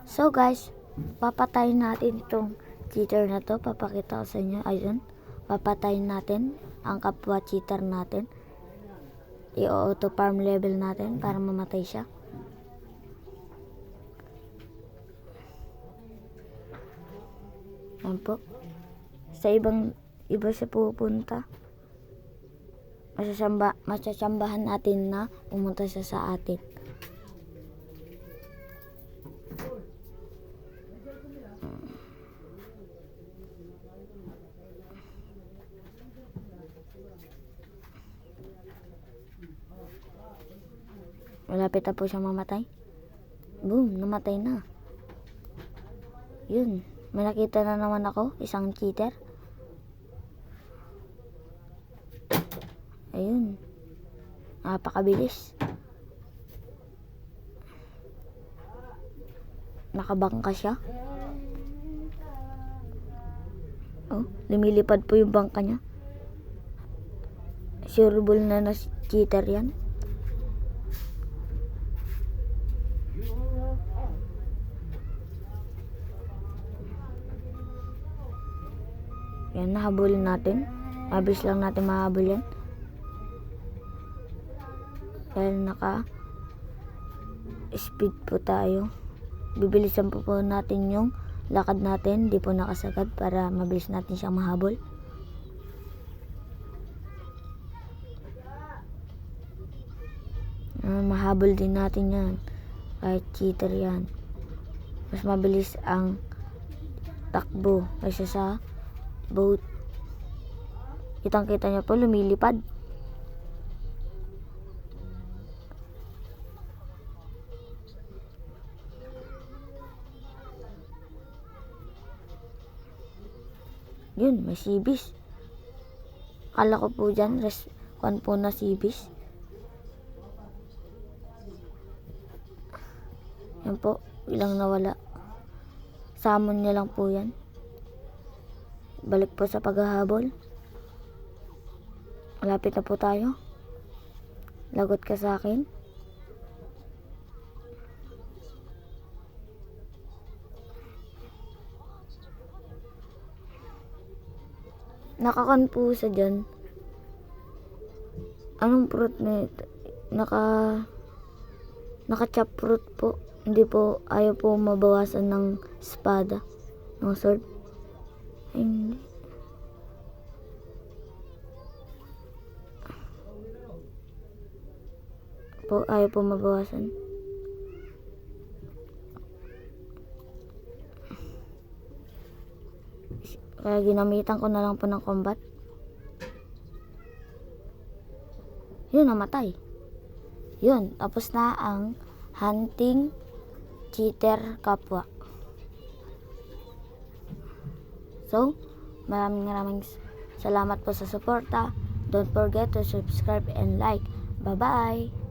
So guys, papatayin natin itong cheater na to. Papakita ko sa inyo. Ayun. Papatayin natin ang kapwa cheater natin. I-auto farm level natin para mamatay siya. Yan po. Sa iba siya pupunta. Masasambahan natin na pumunta siya sa atin. Malapit na po siya mamatay. Boom, namatay na. Yun, may nakita na naman ako, isang cheater. Ayun, napakabilis. Nakabangka siya. Oh, lumilipad po yung bangka niya. Sureable na cheater yan. Yan, nahabulin natin. Mabilis lang natin mahabol yan. Dahil naka-speed po tayo. Bibilisan po natin yung lakad natin. Di po nakasagad para mabilis natin siyang mahabol. Mahabol din natin yan. Kahit cheater yan. Mas mabilis ang takbo kaysa sa boat. Kitang-kita niyo po, lumilipad. Yun, may sibis. Akala ko po dyan, kwan po na sibis. Yan po, ilang nawala. Salmon niya lang po yan. Balik po sa paghahabol. Malapit na po tayo. Lagot ka sa akin. Nakakan po sa dyan. Anong fruit na ito? Naka-chop fruit po. Hindi po, ayaw po mabawasan ng espada. Ng sword. Hindi. Po, ayaw po mabawasan. Kaya ginamitan ko na lang po ng combat. Yun, namatay. Yun, tapos na ang hunting cheater kapwa. So, maraming salamat po sa suporta. Don't forget to subscribe and like. Bye-bye!